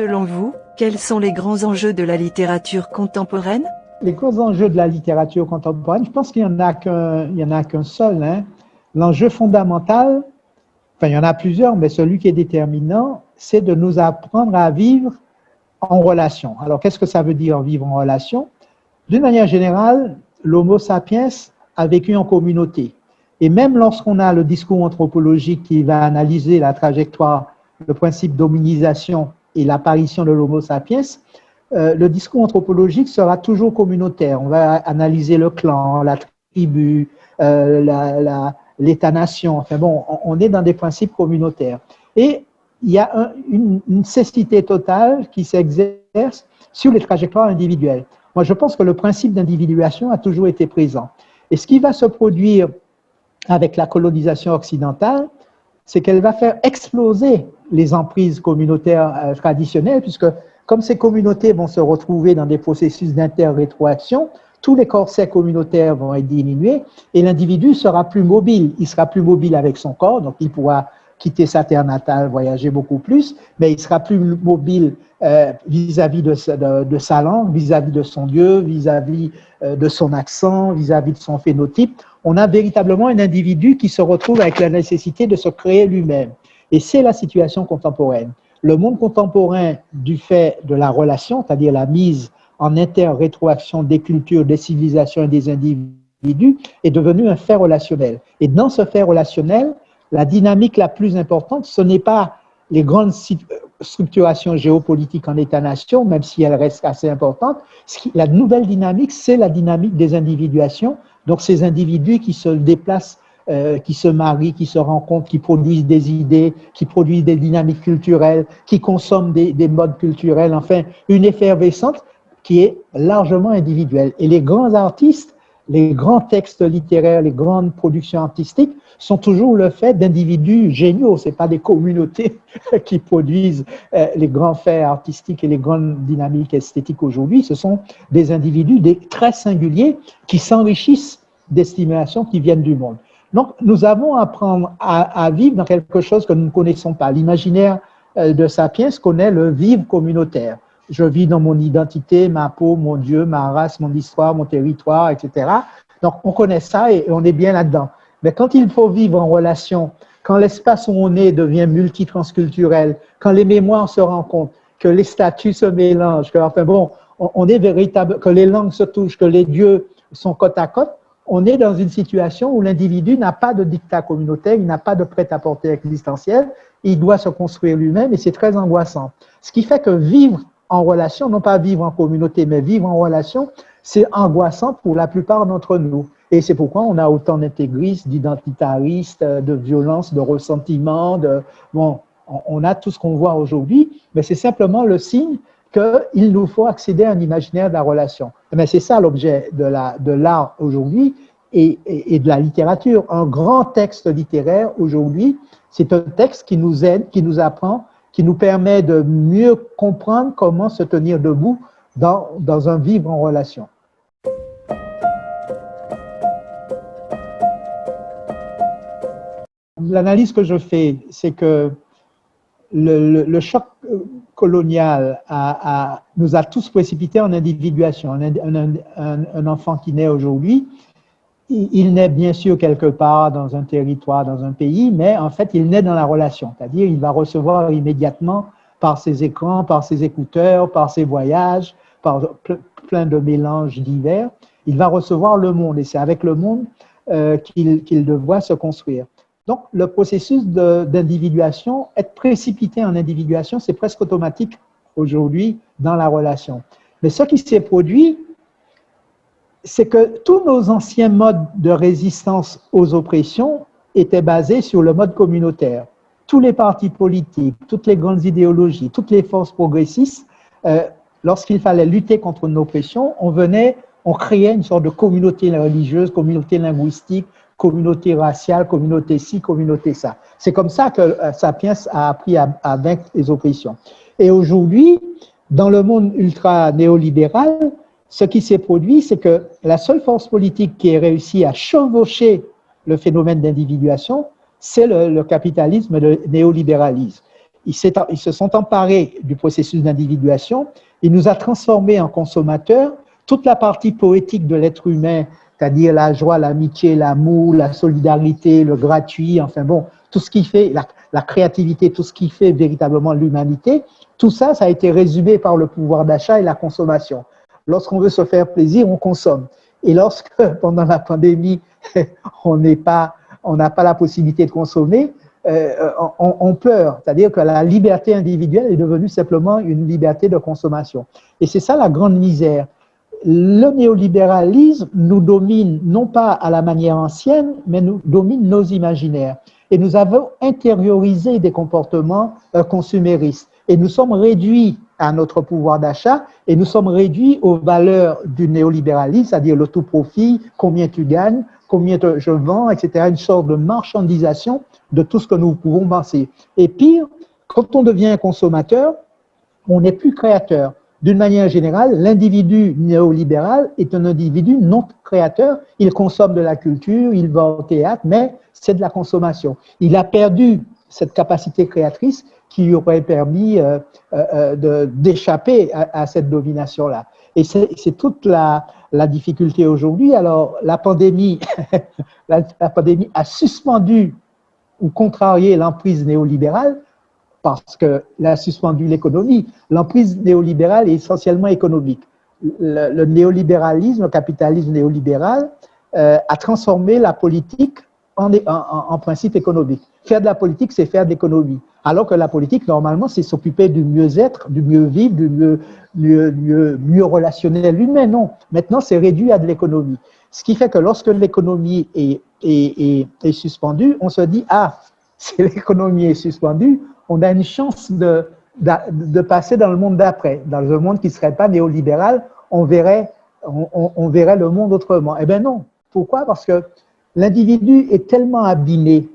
Selon vous, quels sont les grands enjeux de la littérature contemporaine? Les grands enjeux de la littérature contemporaine, je pense qu'il n'y en a qu'un seul. Hein. L'enjeu fondamental, enfin il y en a plusieurs, mais celui qui est déterminant, c'est de nous apprendre à vivre en relation. Alors qu'est-ce que ça veut dire vivre en relation? D'une manière générale, l'Homo sapiens a vécu en communauté. Et même lorsqu'on a le discours anthropologique qui va analyser la trajectoire, le principe d'hominisation et l'apparition de l'Homo sapiens, le discours anthropologique sera toujours communautaire. On va analyser le clan, la tribu, l'État-nation. Enfin bon, on est dans des principes communautaires. Et il y a une cécité totale qui s'exerce sur les trajectoires individuelles. Moi, je pense que le principe d'individuation a toujours été présent. Et ce qui va se produire avec la colonisation occidentale, c'est qu'elle va faire exploser les emprises communautaires traditionnelles, puisque comme ces communautés vont se retrouver dans des processus d'interrétroaction, tous les corsets communautaires vont être diminués et l'individu sera plus mobile. Il sera plus mobile avec son corps, donc il pourra quitter sa terre natale, voyager beaucoup plus, mais il sera plus mobile vis-à-vis de sa langue, vis-à-vis de son lieu, vis-à-vis de son accent, vis-à-vis de son phénotype. On a véritablement un individu qui se retrouve avec la nécessité de se créer lui-même. Et c'est la situation contemporaine. Le monde contemporain, du fait de la relation, c'est-à-dire la mise en interrétroaction des cultures, des civilisations et des individus, est devenu un fait relationnel. Et dans ce fait relationnel, la dynamique la plus importante, ce n'est pas les grandes structurations géopolitiques en État-nation, même si elles restent assez importantes. La nouvelle dynamique, c'est la dynamique des individuations, donc ces individus qui se déplacent, qui se marient, qui se rencontrent, qui produisent des idées, qui produisent des dynamiques culturelles, qui consomment des modes culturels, enfin, une effervescence qui est largement individuelle. Et les grands artistes, les grands textes littéraires, les grandes productions artistiques sont toujours le fait d'individus géniaux. Ce n'est pas des communautés qui produisent les grands faits artistiques et les grandes dynamiques esthétiques aujourd'hui. Ce sont des individus très singuliers qui s'enrichissent des stimulations qui viennent du monde. Donc, nous avons à apprendre à vivre dans quelque chose que nous ne connaissons pas. L'imaginaire de Sapiens connaît le vivre communautaire. Je vis dans mon identité, ma peau, mon Dieu, ma race, mon histoire, mon territoire, etc. Donc, on connaît ça et on est bien là-dedans. Mais quand il faut vivre en relation, quand l'espace où on est devient multitransculturel, quand les mémoires se rencontrent, que les statuts se mélangent, que, enfin bon, on est véritable, que les langues se touchent, que les dieux sont côte à côte, on est dans une situation où l'individu n'a pas de dictat communautaire, il n'a pas de prêt-à-porter existentiel, il doit se construire lui-même et c'est très angoissant. Ce qui fait que vivre en relation, non pas vivre en communauté, mais vivre en relation, c'est angoissant pour la plupart d'entre nous. Et c'est pourquoi on a autant d'intégristes, d'identitaristes, de violence, de ressentiment, bon, on a tout ce qu'on voit aujourd'hui, mais c'est simplement le signe qu'il nous faut accéder à un imaginaire de la relation. Mais c'est ça l'objet de l'art aujourd'hui et de la littérature. Un grand texte littéraire aujourd'hui, c'est un texte qui nous aide, qui nous apprend, qui nous permet de mieux comprendre comment se tenir debout dans un vivre en relation. L'analyse que je fais, c'est que le choc colonial nous a tous précipités en individuation. Un enfant qui naît aujourd'hui, il naît bien sûr quelque part dans un territoire, dans un pays, mais en fait, il naît dans la relation. C'est-à-dire, il va recevoir immédiatement par ses écrans, par ses écouteurs, par ses voyages, par plein de mélanges divers, il va recevoir le monde et c'est avec le monde qu'il devra se construire. Donc, le processus d'individuation, être précipité en individuation, c'est presque automatique aujourd'hui dans la relation. Mais ce qui s'est produit, c'est que tous nos anciens modes de résistance aux oppressions étaient basés sur le mode communautaire. Tous les partis politiques, toutes les grandes idéologies, toutes les forces progressistes, lorsqu'il fallait lutter contre une oppression, on créait une sorte de communauté religieuse, communauté linguistique, communauté raciale, communauté ci, communauté ça. C'est comme ça que Sapiens a appris à vaincre les oppressions. Et aujourd'hui, dans le monde ultra-néolibéral, ce qui s'est produit, c'est que la seule force politique qui ait réussi à chevaucher le phénomène d'individuation, c'est le capitalisme, le néolibéralisme. ils se sont emparés du processus d'individuation. Il nous a transformés en consommateurs. Toute la partie poétique de l'être humain, c'est-à-dire la joie, l'amitié, l'amour, la solidarité, le gratuit, enfin bon, tout ce qui fait la créativité, tout ce qui fait véritablement l'humanité, tout ça, ça a été résumé par le pouvoir d'achat et la consommation. Lorsqu'on veut se faire plaisir, on consomme. Et lorsque, pendant la pandémie, on n'a pas la possibilité de consommer, on pleure. C'est-à-dire que la liberté individuelle est devenue simplement une liberté de consommation. Et c'est ça la grande misère. Le néolibéralisme nous domine, non pas à la manière ancienne, mais nous domine nos imaginaires. Et nous avons intériorisé des comportements consuméristes. Et nous sommes réduits à notre pouvoir d'achat et nous sommes réduits aux valeurs du néolibéralisme, c'est-à-dire le tout profit, combien tu gagnes, combien je vends, etc. Une sorte de marchandisation de tout ce que nous pouvons penser. Et pire, quand on devient consommateur, on n'est plus créateur. D'une manière générale, l'individu néolibéral est un individu non créateur. Il consomme de la culture, il va au théâtre, mais c'est de la consommation. Il a perdu cette capacité créatrice qui lui aurait permis d'échapper à cette domination-là. Et c'est toute la difficulté aujourd'hui. Alors, la pandémie, la pandémie a suspendu ou contrarié l'emprise néolibérale, parce qu'elle a suspendu l'économie. L'emprise néolibérale est essentiellement économique. Le néolibéralisme, le capitalisme néolibéral a transformé la politique en principe économique. Faire de la politique, c'est faire de l'économie. Alors que la politique, normalement, c'est s'occuper du mieux-être, du mieux-vivre, du mieux relationnel humain. Non, maintenant, c'est réduit à de l'économie. Ce qui fait que lorsque l'économie est suspendue, on se dit, ah, si l'économie est suspendue, on a une chance de passer dans le monde d'après, dans un monde qui ne serait pas néolibéral, on verrait le monde autrement. Eh bien non. Pourquoi? Parce que l'individu est tellement abîmé,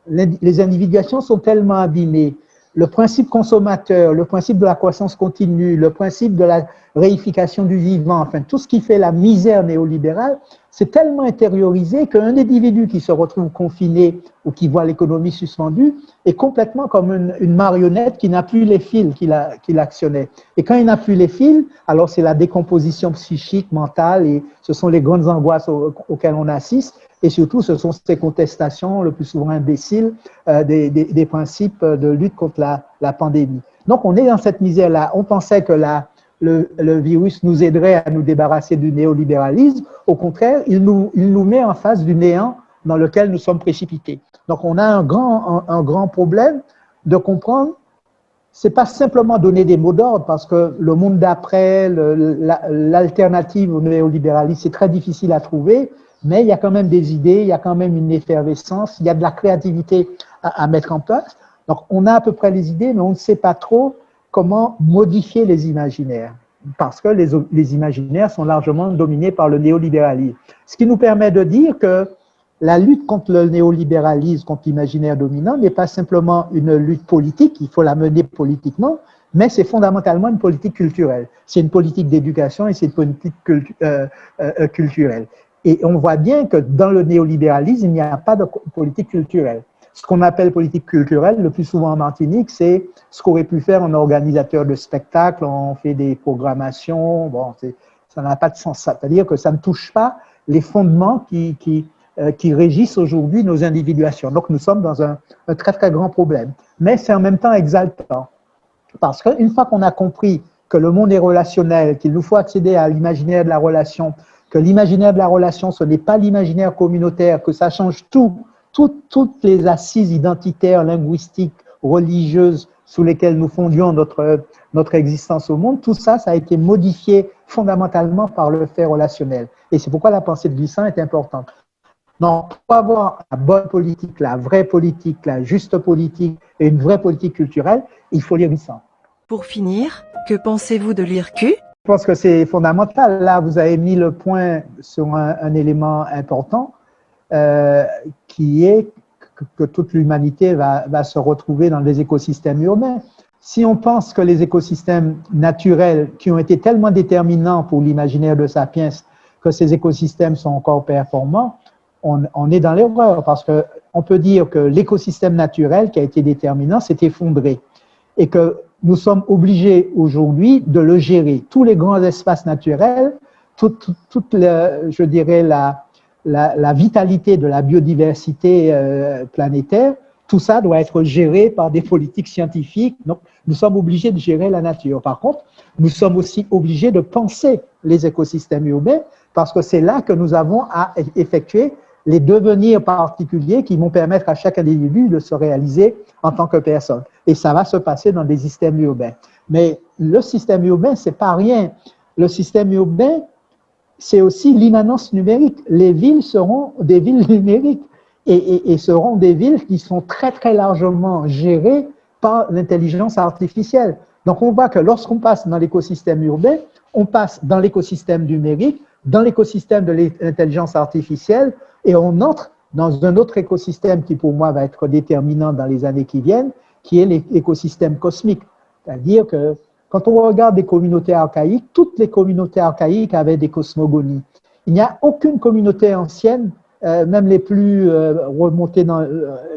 les individuations sont tellement abîmées, le principe consommateur, le principe de la croissance continue, le principe de la réification du vivant, enfin tout ce qui fait la misère néolibérale, c'est tellement intériorisé qu'un individu qui se retrouve confiné ou qui voit l'économie suspendue est complètement comme une marionnette qui n'a plus les fils qu'il actionnait. Et quand il n'a plus les fils, alors c'est la décomposition psychique, mentale, et ce sont les grandes angoisses auxquelles on assiste. Et surtout, ce sont ces contestations, le plus souvent imbéciles, des principes de lutte contre la pandémie. Donc, on est dans cette misère-là. On pensait que le virus nous aiderait à nous débarrasser du néolibéralisme. Au contraire, il nous met en face du néant dans lequel nous sommes précipités. Donc, on a un grand problème de comprendre. C'est pas simplement donner des mots d'ordre, parce que le monde d'après, l'alternative au néolibéralisme, c'est très difficile à trouver. Mais il y a quand même des idées, il y a quand même une effervescence, il y a de la créativité à mettre en place. Donc, on a à peu près les idées, mais on ne sait pas trop comment modifier les imaginaires, parce que les imaginaires sont largement dominés par le néolibéralisme. Ce qui nous permet de dire que la lutte contre le néolibéralisme, contre l'imaginaire dominant, n'est pas simplement une lutte politique, il faut la mener politiquement, mais c'est fondamentalement une politique culturelle. C'est une politique d'éducation et c'est une politique culturelle. Et on voit bien que dans le néolibéralisme, il n'y a pas de politique culturelle. Ce qu'on appelle politique culturelle, le plus souvent en Martinique, c'est ce qu'aurait pu faire un organisateur de spectacle. On fait des programmations, bon, ça n'a pas de sens. C'est-à-dire que ça ne touche pas les fondements qui régissent aujourd'hui nos individuations. Donc nous sommes dans un très très grand problème. Mais c'est en même temps exaltant. Parce qu'une fois qu'on a compris que le monde est relationnel, qu'il nous faut accéder à l'imaginaire de la relation, que l'imaginaire de la relation, ce n'est pas l'imaginaire communautaire, que ça change toutes les assises identitaires, linguistiques, religieuses sous lesquelles nous fondions notre existence au monde, tout ça, ça a été modifié fondamentalement par le fait relationnel. Et c'est pourquoi la pensée de Glissant est importante. Donc, pour avoir la bonne politique, la vraie politique, la juste politique et une vraie politique culturelle, il faut lire Glissant. Pour finir, que pensez-vous de l'IRQ? Je pense que c'est fondamental. Là, vous avez mis le point sur un élément important qui est que toute l'humanité va se retrouver dans des écosystèmes urbains. Si on pense que les écosystèmes naturels qui ont été tellement déterminants pour l'imaginaire de Sapiens, que ces écosystèmes sont encore performants, on est dans l'erreur, parce qu'on peut dire que l'écosystème naturel qui a été déterminant s'est effondré. et que nous sommes obligés aujourd'hui de le gérer. Tous les grands espaces naturels, toute je dirais la vitalité de la biodiversité planétaire, tout ça doit être géré par des politiques scientifiques. Donc, nous sommes obligés de gérer la nature. Par contre, nous sommes aussi obligés de penser les écosystèmes urbains parce que c'est là que nous avons à effectuer les devenirs particuliers qui vont permettre à chaque individu de se réaliser en tant que personne. Et ça va se passer dans des systèmes urbains. Mais le système urbain, c'est pas rien. Le système urbain, c'est aussi l'immanence numérique. Les villes seront des villes numériques et seront des villes qui sont très, très largement gérées par l'intelligence artificielle. Donc, on voit que lorsqu'on passe dans l'écosystème urbain, on passe dans l'écosystème numérique, dans l'écosystème de l'intelligence artificielle, et on entre dans un autre écosystème qui, pour moi, va être déterminant dans les années qui viennent, qui est l'écosystème cosmique. C'est-à-dire que quand on regarde des communautés archaïques, toutes les communautés archaïques avaient des cosmogonies. Il n'y a aucune communauté ancienne, même les plus remontées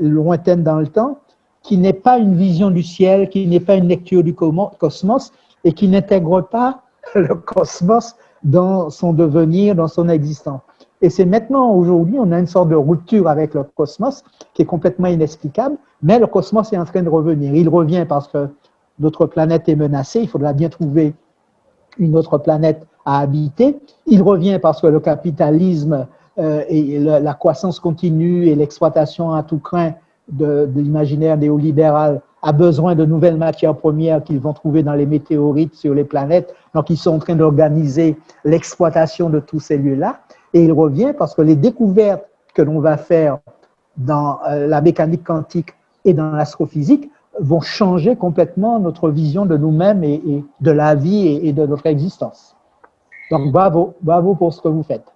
lointaines dans le temps, qui n'ait pas une vision du ciel, qui n'ait pas une lecture du cosmos et qui n'intègre pas le cosmos dans son devenir, dans son existence. Et c'est maintenant, aujourd'hui, on a une sorte de rupture avec le cosmos qui est complètement inexplicable, mais le cosmos est en train de revenir. Il revient parce que notre planète est menacée, il faudra bien trouver une autre planète à habiter. Il revient parce que le capitalisme et la croissance continue et l'exploitation à tout crin de l'imaginaire néolibéral a besoin de nouvelles matières premières qu'ils vont trouver dans les météorites sur les planètes. Donc, ils sont en train d'organiser l'exploitation de tous ces lieux-là. Et il revient parce que les découvertes que l'on va faire dans la mécanique quantique et dans l'astrophysique vont changer complètement notre vision de nous-mêmes et de la vie et de notre existence. Donc, bravo pour ce que vous faites.